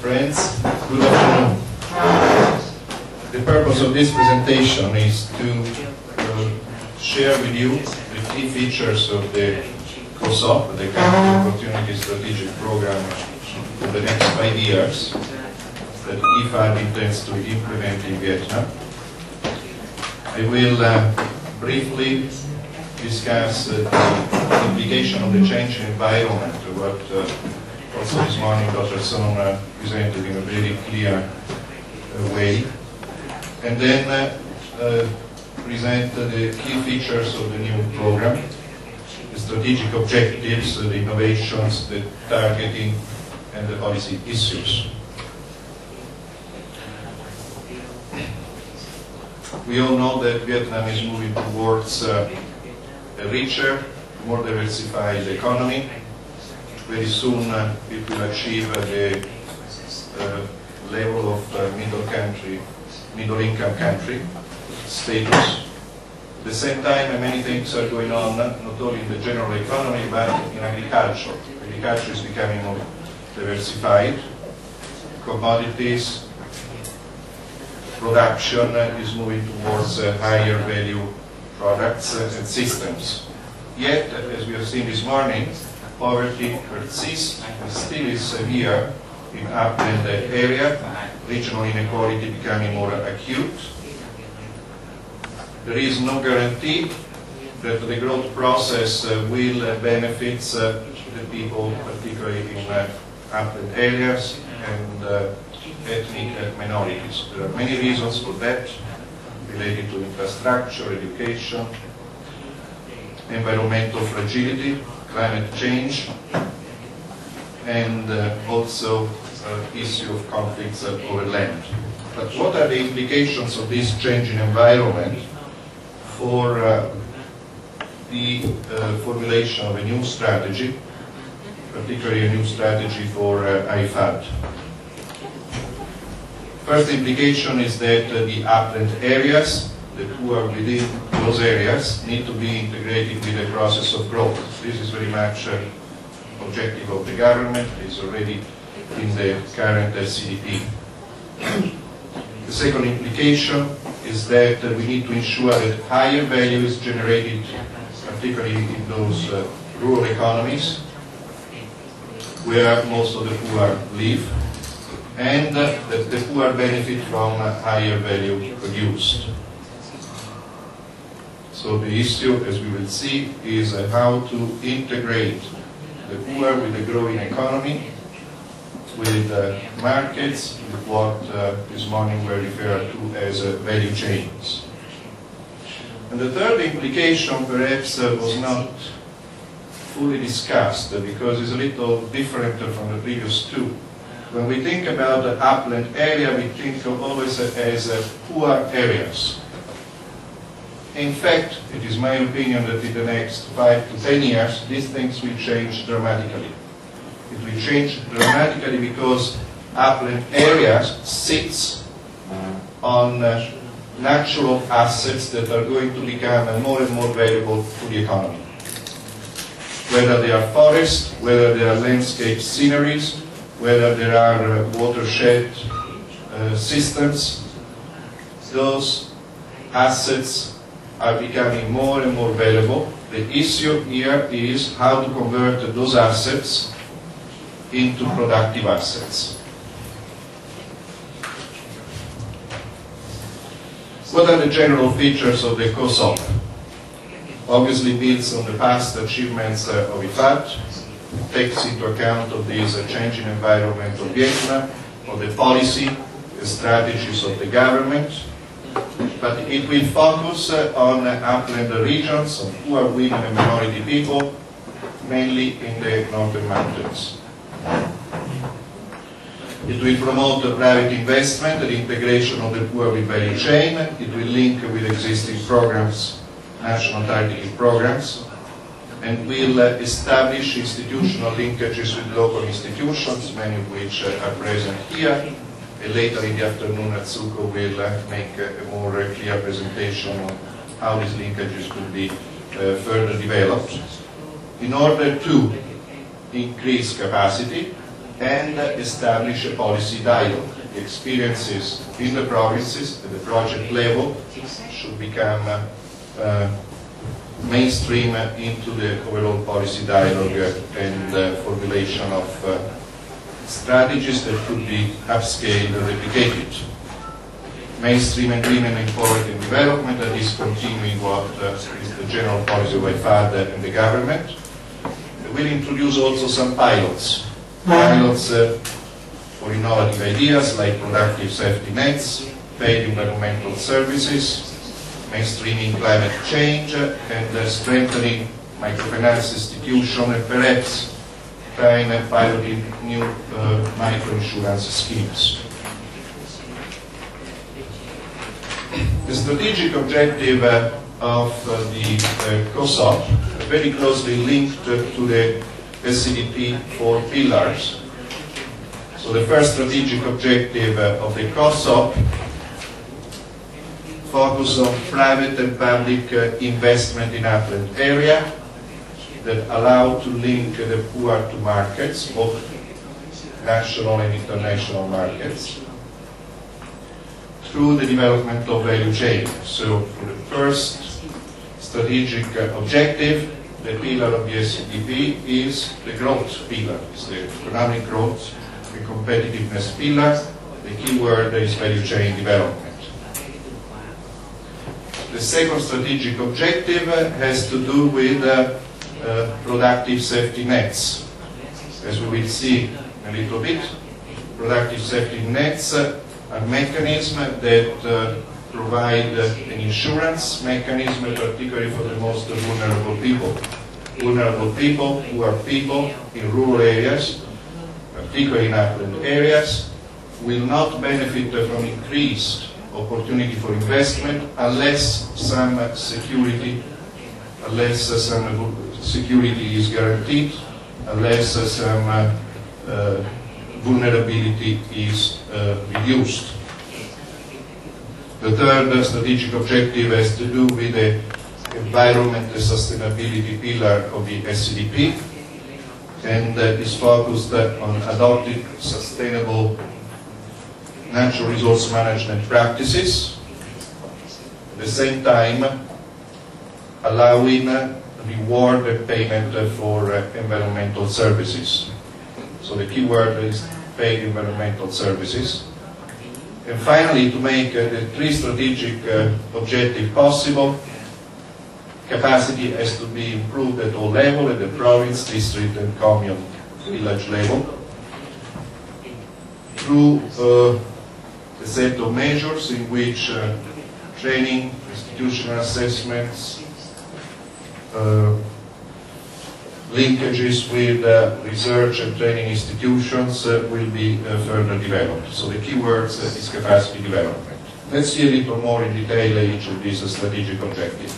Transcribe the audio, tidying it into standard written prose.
Friends, good afternoon. The purpose of this presentation is to share with you the key features of the COSOP, the Country Opportunity Strategic Program for the next 5 years that IFAD intends to implement in Vietnam. I will briefly discuss the implication of the changing environment, what also this morning Dr. Son presented in a very clear way, and then present the key features of the new program, the strategic objectives, the innovations, the targeting, and the policy issues. We all know that Vietnam is moving towards a richer, more diversified economy. Very soon it will achieve the level of middle income country status. At the same time, many things are going on, not only in the general economy, but in agriculture. Agriculture is becoming more diversified. Commodities, production is moving towards higher value products and systems. Yet, as we have seen this morning, poverty persists and still is severe in upland area, regional inequality becoming more acute. There is no guarantee that the growth process will benefit the people, particularly in upland areas and ethnic minorities. There are many reasons for that, related to infrastructure, education, environmental fragility, climate change, and also issue of conflicts over land. But what are the implications of this changing environment for the formulation of a new strategy, particularly a new strategy for IFAD? First implication is that the upland areas, the poor within those areas, need to be integrated with the process of growth. This is very much objective of the government, is already in the current CDP. The second implication is that we need to ensure that higher value is generated, particularly in those rural economies where most of the poor live, and that the poor benefit from higher value produced. So the issue, as we will see, is how to integrate the poor with the growing economy, with markets, with what this morning we refer to as value chains. And the third implication perhaps was not fully discussed because it's a little different from the previous two. When we think about the upland area, we think of always as poor areas. In fact, it is my opinion that in the next 5 to 10 years, these things will change dramatically. It will change dramatically because upland areas sits on natural assets that are going to become more and more valuable to the economy. Whether they are forests, whether they are landscape sceneries, whether there are watershed systems, those assets are becoming more and more valuable. The issue here is how to convert those assets into productive assets. What are the general features of the COSOP? Obviously builds on the past achievements of IFAD, takes into account of this changing environment of Vietnam, of the policy, the strategies of the government, but it will focus on upland regions, on poor women and minority people, mainly in the northern mountains. It will promote the private investment and integration of the poor with value chain. It will link with existing programs, national targeted programs, and will establish institutional linkages with local institutions, many of which are present here. And later in the afternoon, Atsuko will make a more clear presentation on how these linkages could be further developed in order to increase capacity, and establish a policy dialogue. The experiences in the provinces at the project level should become mainstream into the overall policy dialogue and formulation of strategies that could be upscaled and replicated. Mainstream agreement in poverty and development, that is continuing what is the general policy of IFAD and the government. We'll introduce also some pilots. Pilots for innovative ideas like productive safety nets, paid environmental services, mainstreaming climate change, and strengthening microfinance institutions, and perhaps trying and piloting new microinsurance schemes. The strategic objective of the COSOP very closely linked to the SCDP 4 pillars. So the first strategic objective of the COSOP focus on private and public investment in upland area that allow to link the poor to markets, both national and international markets, through the development of value chain. So for the first strategic objective, the pillar of the SCDP is the growth pillar, it's the economic growth, the competitiveness pillar. The key word is value chain development. The second strategic objective has to do with productive safety nets. As we will see in a little bit, productive safety nets are mechanisms that provide an insurance mechanism, particularly for the most vulnerable people. Vulnerable people who are people in rural areas, particularly in upland areas, will not benefit from increased opportunity for investment unless some security is guaranteed, unless some vulnerability is reduced. The third strategic objective has to do with the environment and sustainability pillar of the SCDP, and is focused on adopting sustainable natural resource management practices, at the same time allowing reward and payment for environmental services. So the key word is paid environmental services. And finally, to make the three strategic objectives possible, capacity has to be improved at all levels, at the province, district and commune, village level, through a set of measures in which training, institutional assessments, linkages with research and training institutions will be further developed. So the key words is capacity development. Let's see a little more in detail each of these strategic objectives.